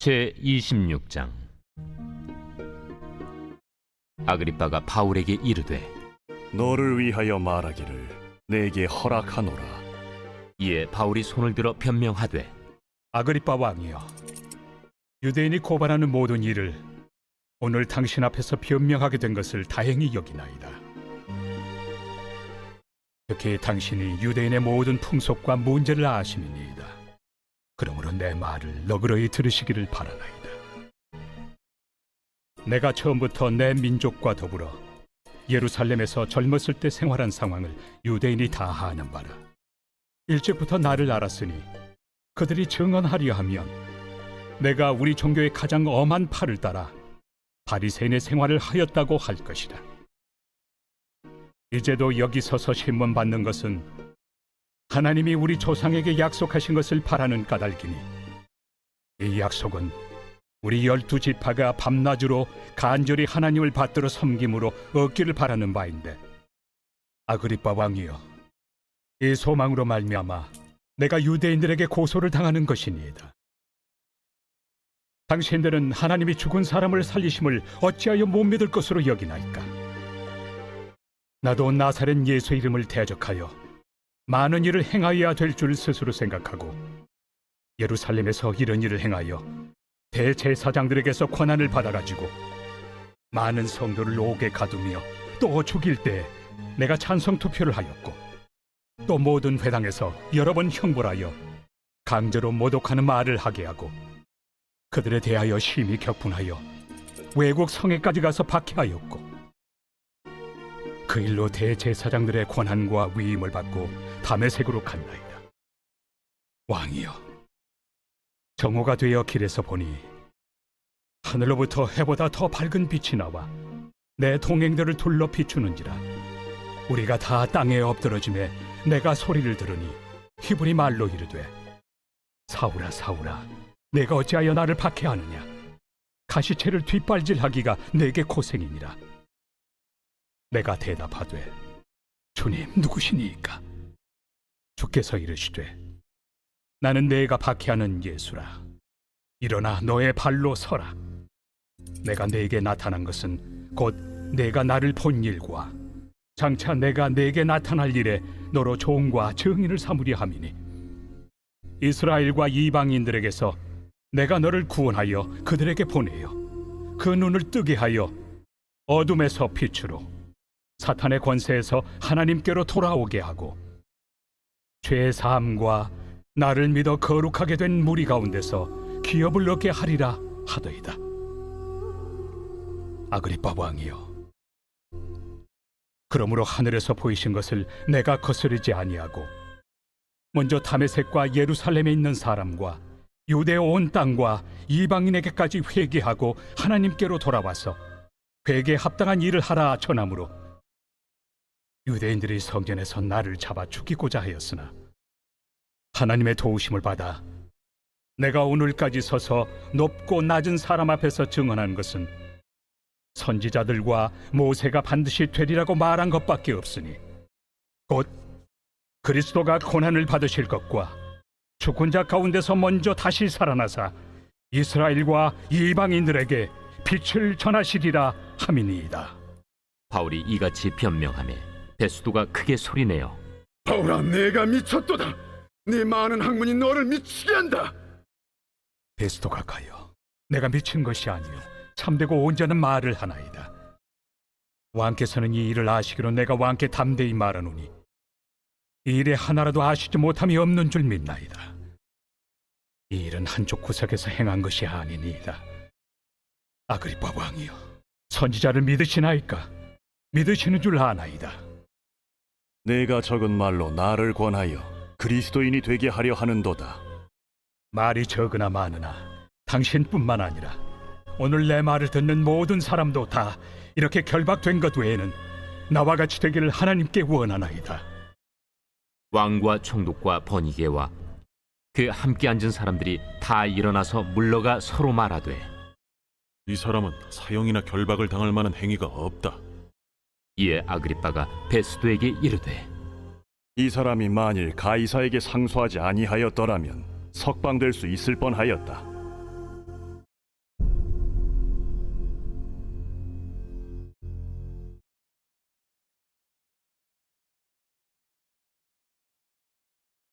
제26장. 아그리빠가 바울에게 이르되 너를 위하여 말하기를 내게 허락하노라. 이에 바울이 손을 들어 변명하되 아그리빠 왕이여, 유대인이 고발하는 모든 일을 오늘 당신 앞에서 변명하게 된 것을 다행히 여기나이다. 특히 당신이 유대인의 모든 풍속과 문제를 아심이니이다. 그러므로 내 말을 너그러이 들으시기를 바라나이다. 내가 처음부터 내 민족과 더불어 예루살렘에서 젊었을 때 생활한 상황을 유대인이 다 아는 바라. 일찍부터 나를 알았으니 그들이 증언하려 하면 내가 우리 종교의 가장 엄한 팔을 따라 바리새인의 생활을 하였다고 할 것이다. 이제도 여기 서서 신문 받는 것은 하나님이 우리 조상에게 약속하신 것을 바라는 까닭이니 이 약속은 우리 12지파가 밤낮으로 간절히 하나님을 받들어 섬김으로 얻기를 바라는 바인데, 아그리빠 왕이여, 이 소망으로 말미암아 내가 유대인들에게 고소를 당하는 것이니이다. 당신들은 하나님이 죽은 사람을 살리심을 어찌하여 못 믿을 것으로 여기나이까? 나도 나사렛 예수 이름을 대적하여 많은 일을 행하여야 될 줄 스스로 생각하고 예루살렘에서 이런 일을 행하여 대제사장들에게서 권한을 받아가지고 많은 성도를 옥에 가두며 또 죽일 때 내가 찬성 투표를 하였고, 또 모든 회당에서 여러 번 형벌하여 강제로 모독하는 말을 하게 하고 그들에 대하여 심히 격분하여 외국 성에까지 가서 박해하였고, 그 일로 대제사장들의 권한과 위임을 받고 다메섹으로 갔나이다. 왕이여, 정오가 되어 길에서 보니 하늘로부터 해보다 더 밝은 빛이 나와 내 동행들을 둘러 비추는지라. 우리가 다 땅에 엎드러짐에 내가 소리를 들으니 히브리 말로 이르되, 사울아 사울아, 내가 어찌하여 나를 박해하느냐? 가시채를 뒷발질하기가 내게 고생이니라. 내가 대답하되, 주님 누구시니이까? 주께서 이르시되, 나는 내가 박해하는 예수라. 일어나 너의 발로 서라. 내가 네게 나타난 것은 곧 내가 나를 본 일과 장차 내가 네게 나타날 일에 너로 종과 증인을 삼으려 함이니, 이스라엘과 이방인들에게서 내가 너를 구원하여 그들에게 보내어 그 눈을 뜨게 하여 어둠에서 빛으로, 사탄의 권세에서 하나님께로 돌아오게 하고, 죄 사함과 나를 믿어 거룩하게 된 무리 가운데서 기업을 얻게 하리라 하더이다. 아그리빠 왕이여, 그러므로 하늘에서 보이신 것을 내가 거스르지 아니하고 먼저 다메섹과 예루살렘에 있는 사람과 유대 온 땅과 이방인에게까지 회개하고 하나님께로 돌아와서 회개에 합당한 일을 하라 전함으로 유대인들이 성전에서 나를 잡아 죽이고자 하였으나 하나님의 도우심을 받아 내가 오늘까지 서서 높고 낮은 사람 앞에서 증언한 것은 선지자들과 모세가 반드시 되리라고 말한 것밖에 없으니, 곧 그리스도가 고난을 받으실 것과 죽은 자 가운데서 먼저 다시 살아나사 이스라엘과 이방인들에게 빛을 전하시리라 함이니이다. 바울이 이같이 변명하매 베스도가 크게 소리내어 바울아, 내가 미쳤도다. 네 많은 학문이 너를 미치게 한다. 베스도가 가여, 내가 미친 것이 아니요 참되고 온전한 말을 하나이다. 왕께서는 이 일을 아시기로 내가 왕께 담대히 말하노니 이 일에 하나라도 아시지 못함이 없는 줄 믿나이다. 이 일은 한쪽 구석에서 행한 것이 아니니이다. 아그리빠 왕이여, 선지자를 믿으시나이까? 믿으시는 줄 아나이다. 내가 적은 말로 나를 권하여 그리스도인이 되게 하려 하는도다. 말이 적으나 많으나 당신뿐만 아니라 오늘 내 말을 듣는 모든 사람도 다 이렇게 결박된 것 외에는 나와 같이 되기를 하나님께 원하나이다. 왕과 총독과 버니게와 그 함께 앉은 사람들이 다 일어나서 물러가 서로 말하되, 이 사람은 사형이나 결박을 당할 만한 행위가 없다. 이에 아그리빠가 베스도에게 이르되, 이 사람이 만일 가이사에게 상소하지 아니하였더라면 석방될 수 있을 뻔하였다.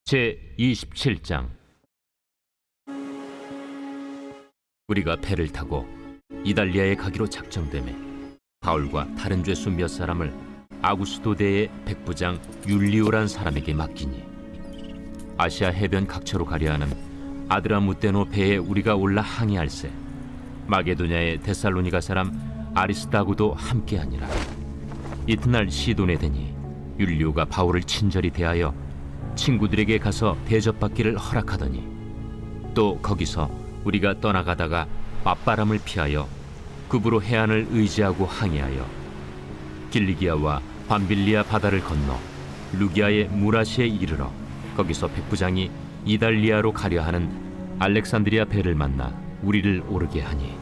제 27장. 우리가 배를 타고 이달리아에 가기로 작정되매 바울과 다른 죄수 몇 사람을 아구스도대의 백부장 율리오란 사람에게 맡기니 아시아 해변 각처로 가려 하는 아드라무테노 배에 우리가 올라 항해할세 마게도냐의 데살로니가 사람 아리스다고도 함께하니라. 이튿날 시돈에 되니 율리오가 바울을 친절히 대하여 친구들에게 가서 대접받기를 허락하더니 또 거기서 우리가 떠나가다가 맞바람을 피하여 급으로 해안을 의지하고 항해하여 길리기아와 밤빌리아 바다를 건너 루기아의 무라시에 이르러 거기서 백부장이 이달리아로 가려 하는 알렉산드리아 배를 만나 우리를 오르게 하니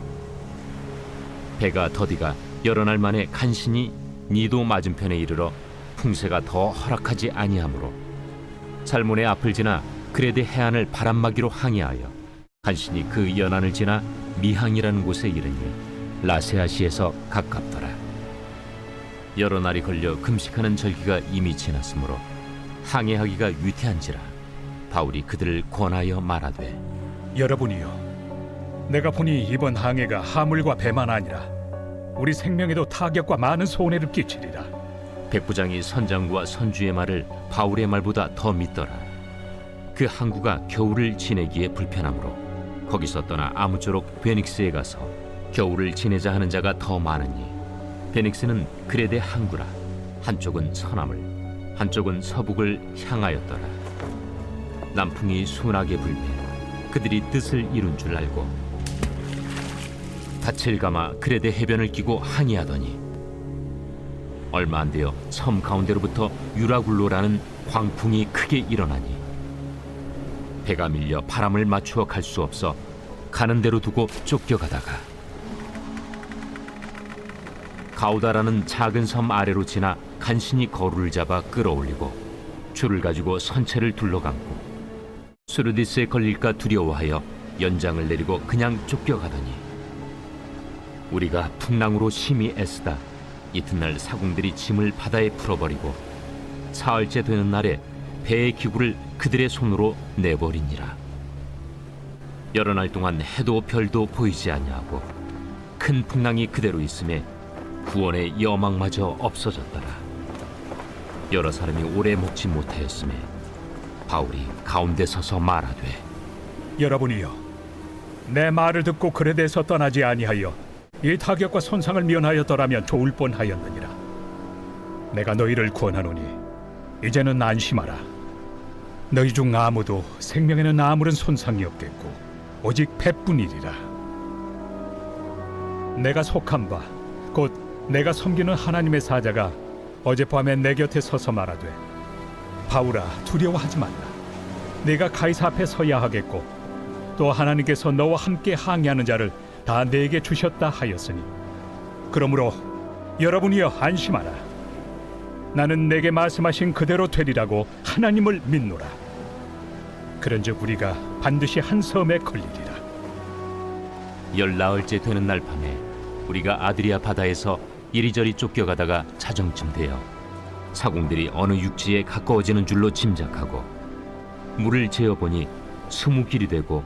배가 더디가 여러 날 만에 간신히 니도 맞은편에 이르러 풍세가 더 허락하지 아니하므로 살몬의 앞을 지나 그레데 해안을 바람막이로 항해하여 간신히 그 연안을 지나 미항이라는 곳에 이르니 라세아시에서 가깝더라. 여러 날이 걸려 금식하는 절기가 이미 지났으므로 항해하기가 위태한지라 바울이 그들을 권하여 말하되 여러분이여, 내가 보니 이번 항해가 하물과 배만 아니라 우리 생명에도 타격과 많은 손해를 끼치리라. 백부장이 선장과 선주의 말을 바울의 말보다 더 믿더라. 그 항구가 겨울을 지내기에 불편하므로 거기서 떠나 아무쪼록 베닉스에 가서 겨울을 지내자 하는 자가 더 많으니 베닉스는 그레데 항구라. 한쪽은 서남을 한쪽은 서북을 향하였더라. 남풍이 순하게 불매 그들이 뜻을 이룬 줄 알고 닻을 감아 그레데 해변을 끼고 항해하더니 얼마 안 되어 섬 가운데로부터 유라굴로라는 광풍이 크게 일어나니 배가 밀려 바람을 맞추어 갈 수 없어 가는 대로 두고 쫓겨가다가 가우다라는 작은 섬 아래로 지나 간신히 거루를 잡아 끌어올리고 줄을 가지고 선체를 둘러감고 수르디스에 걸릴까 두려워하여 연장을 내리고 그냥 쫓겨가더니 우리가 풍랑으로 심히 애쓰다 이튿날 사공들이 짐을 바다에 풀어버리고 사흘째 되는 날에 배의 기구를 그들의 손으로 내버리니라. 여러 날 동안 해도 별도 보이지 아니하고 큰 풍랑이 그대로 있음에 구원의 여망마저 없어졌더라. 여러 사람이 오래 먹지 못하였음에 바울이 가운데 서서 말하되 여러분이여, 내 말을 듣고 그레데에서 떠나지 아니하여 이 타격과 손상을 면하였더라면 좋을 뻔하였느니라. 내가 너희를 구원하노니 이제는 안심하라. 너희 중 아무도 생명에는 아무런 손상이 없겠고 오직 배뿐이리라. 내가 속한 바 곧 내가 섬기는 하나님의 사자가 어젯밤에 내 곁에 서서 말하되 바울아, 두려워하지 말라. 네가 가이사 앞에 서야 하겠고 또 하나님께서 너와 함께 항해하는 자를 다 내게 주셨다 하였으니 그러므로 여러분이여 안심하라. 나는 내게 말씀하신 그대로 되리라고 하나님을 믿노라. 그런즉 우리가 반드시 한 섬에 걸리리라. 열나흘째 되는 날 밤에 우리가 아드리아 바다에서 이리저리 쫓겨가다가 자정쯤 되어 사공들이 어느 육지에 가까워지는 줄로 짐작하고 물을 재어보니 20길이 되고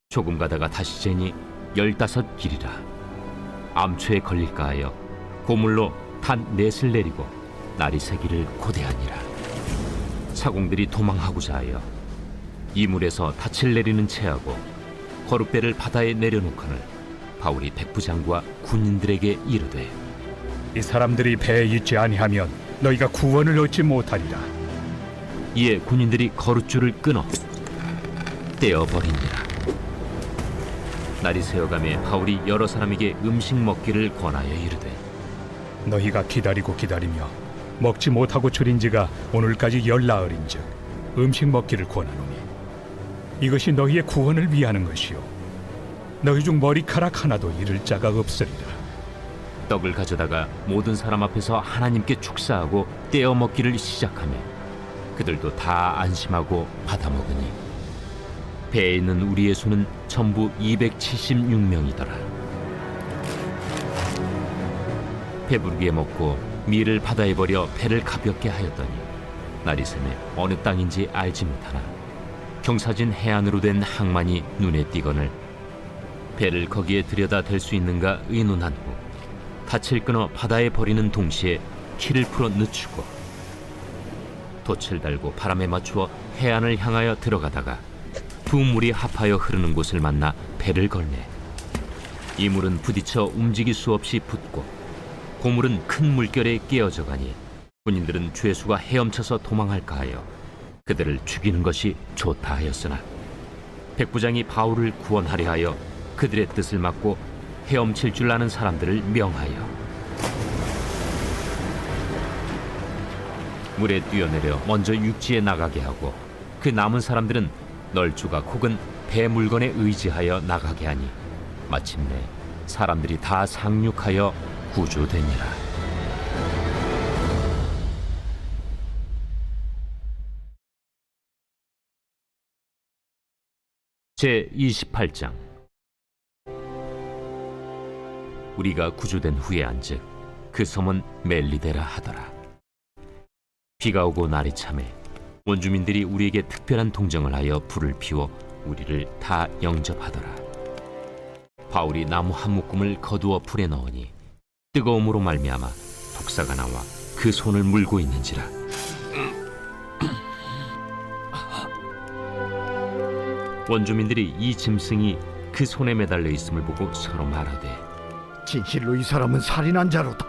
조금 가다가 다시 재니 15길이라. 암초에 걸릴까 하여 고물로 단 넷을 내리고 날이 새기를 고대하니라. 사공들이 도망하고자 하여 이물에서 닻을 내리는 채하고 거룩배를 바다에 내려놓거늘 바울이 백부장과 군인들에게 이르되 이 사람들이 배에 있지 아니하면 너희가 구원을 얻지 못하리라. 이에 군인들이 거룻줄을 끊어 떼어버리니라. 날이 새어가매 바울이 여러 사람에게 음식 먹기를 권하여 이르되 너희가 기다리고 기다리며 먹지 못하고 줄인 지가 오늘까지 열나흘인즉 음식 먹기를 권하노니 이것이 너희의 구원을 위하는 것이요 너희 중 머리카락 하나도 잃을 자가 없으리라. 떡을 가져다가 모든 사람 앞에서 하나님께 축사하고 떼어 먹기를 시작하며 그들도 다 안심하고 받아 먹으니 배에 있는 우리의 수는 전부 276명이더라. 배부르게 먹고 밀을 바다에 버려 배를 가볍게 하였더니 날이 새매 어느 땅인지 알지 못하나 경사진 해안으로 된 항만이 눈에 띄거늘 배를 거기에 들여다 댈 수 있는가 의논한 후 닻을 끊어 바다에 버리는 동시에 키를 풀어 늦추고 돛을 달고 바람에 맞추어 해안을 향하여 들어가다가 두 물이 합하여 흐르는 곳을 만나 배를 걸매 이 물은 부딪혀 움직일 수 없이 붙고 고물은 큰 물결에 깨어져 가니 군인들은 죄수가 헤엄쳐서 도망할까 하여 그들을 죽이는 것이 좋다 하였으나 백부장이 바울을 구원하려 하여 그들의 뜻을 막고 헤엄칠 줄 아는 사람들을 명하여 물에 뛰어내려 먼저 육지에 나가게 하고 그 남은 사람들은 널조각 혹은 배 물건에 의지하여 나가게 하니 마침내 사람들이 다 상륙하여 구조되니라. 제 28장. 우리가 구조된 후에 안즉 그 섬은 멜리데라 하더라. 비가 오고 날이 차매 원주민들이 우리에게 특별한 동정을 하여 불을 피워 우리를 다 영접하더라. 바울이 나무 한 묶음을 거두어 불에 넣으니 뜨거움으로 말미암아 독사가 나와 그 손을 물고 있는지라. 원주민들이 이 짐승이 그 손에 매달려 있음을 보고 서로 말하되 진실로 이 사람은 살인한 자로다.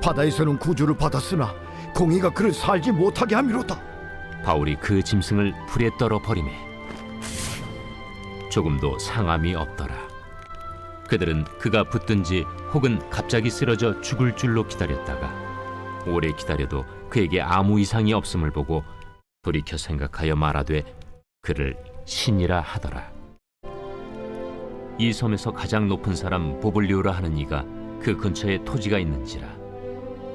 바다에서는 구주를 받았으나 공의가 그를 살지 못하게 함이로다. 바울이 그 짐승을 불에 떨어 버리매 조금도 상함이 없더라. 그들은 그가 붙든지 혹은 갑자기 쓰러져 죽을 줄로 기다렸다가 오래 기다려도 그에게 아무 이상이 없음을 보고 돌이켜 생각하여 말하되 그를 신이라 하더라. 이 섬에서 가장 높은 사람 보블리오라 하는 이가 그 근처에 토지가 있는지라.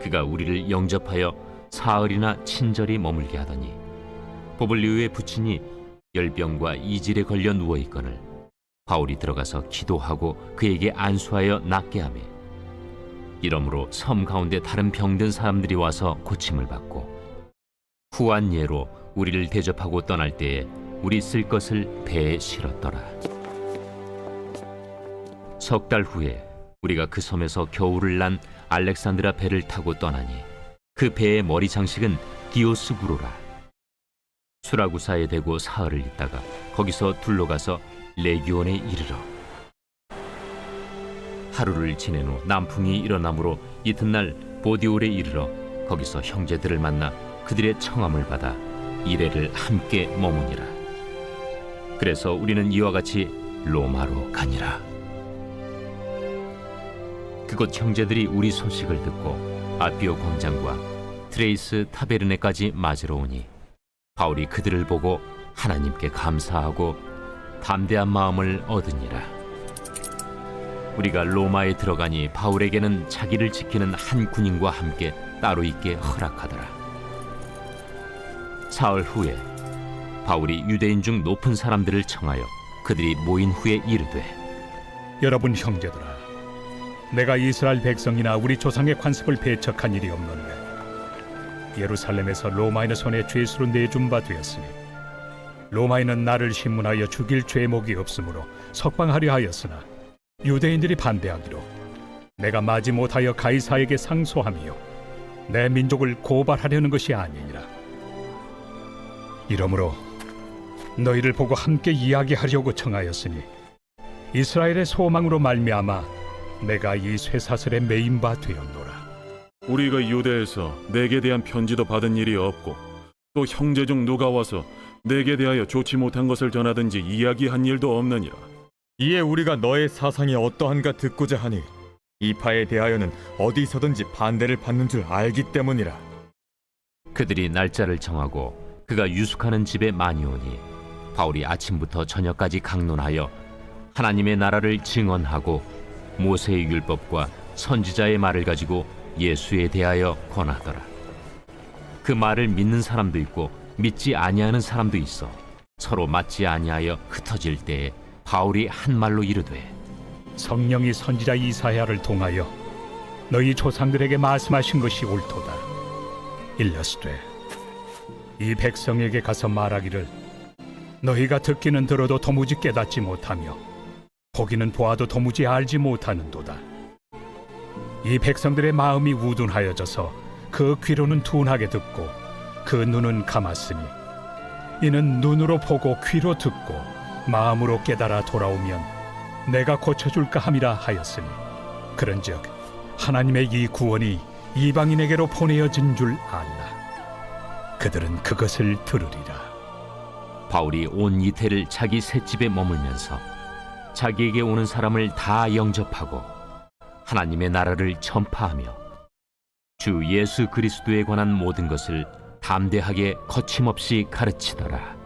그가 우리를 영접하여 사흘이나 친절히 머물게 하더니 보블리오의 부친이 열병과 이질에 걸려 누워 있거늘 바울이 들어가서 기도하고 그에게 안수하여 낫게 하며 이러므로 섬 가운데 다른 병든 사람들이 와서 고침을 받고 후한 예로 우리를 대접하고 떠날 때에 우리 쓸 것을 배에 실었더라. 석 달 후에 우리가 그 섬에서 겨울을 난 알렉산드라 배를 타고 떠나니 그 배의 머리 장식은 디오스구로라. 수라구사에 대고 사흘을 있다가 거기서 둘러가서 레기온에 이르러 하루를 지낸 후 남풍이 일어나므로 이튿날 보디올에 이르러 거기서 형제들을 만나 그들의 청함을 받아 이레를 함께 머무니라. 그래서 우리는 이와 같이 로마로 가니라. 그곳 형제들이 우리 소식을 듣고 아비오 광장과 트레이스 타베르네까지 맞으러 오니 바울이 그들을 보고 하나님께 감사하고 담대한 마음을 얻으니라. 우리가 로마에 들어가니 바울에게는 자기를 지키는 한 군인과 함께 따로 있게 허락하더라. 사흘 후에 바울이 유대인 중 높은 사람들을 청하여 그들이 모인 후에 이르되 여러분 형제들아, 내가 이스라엘 백성이나 우리 조상의 관습을 배척한 일이 없는데 예루살렘에서 로마인의 손에 죄수로 내준 바 되었으니 로마인은 나를 신문하여 죽일 죄목이 없으므로 석방하려 하였으나 유대인들이 반대하기로 내가 마지 못하여 가이사에게 상소하며 내 민족을 고발하려는 것이 아니니라. 이러므로 너희를 보고 함께 이야기하려고 청하였으니 이스라엘의 소망으로 말미암아 내가 이 쇠사슬에 매인 바 되었노라. 우리가 유대에서 내게 대한 편지도 받은 일이 없고 또 형제 중 누가 와서 내게 대하여 좋지 못한 것을 전하든지 이야기한 일도 없느니라. 이에 우리가 너의 사상이 어떠한가 듣고자 하니 이 파에 대하여는 어디서든지 반대를 받는 줄 알기 때문이라. 그들이 날짜를 정하고 그가 유숙하는 집에 많이 오니 바울이 아침부터 저녁까지 강론하여 하나님의 나라를 증언하고 모세의 율법과 선지자의 말을 가지고 예수에 대하여 권하더라. 그 말을 믿는 사람도 있고 믿지 아니하는 사람도 있어 서로 맞지 아니하여 흩어질 때에 바울이 한 말로 이르되 성령이 선지자 이사야를 통하여 너희 조상들에게 말씀하신 것이 옳도다. 일러스되 이 백성에게 가서 말하기를 너희가 듣기는 들어도 도무지 깨닫지 못하며 보기는 보아도 도무지 알지 못하는도다. 이 백성들의 마음이 우둔하여져서 그 귀로는 둔하게 듣고 그 눈은 감았으니 이는 눈으로 보고 귀로 듣고 마음으로 깨달아 돌아오면 내가 고쳐줄까 함이라 하였으니 그런즉 하나님의 이 구원이 이방인에게로 보내어진 줄 알라. 그들은 그것을 들으리라. 바울이 온 이태를 자기 셋집에 머물면서 자기에게 오는 사람을 다 영접하고 하나님의 나라를 전파하며 주 예수 그리스도에 관한 모든 것을 담대하게 거침없이 가르치더라.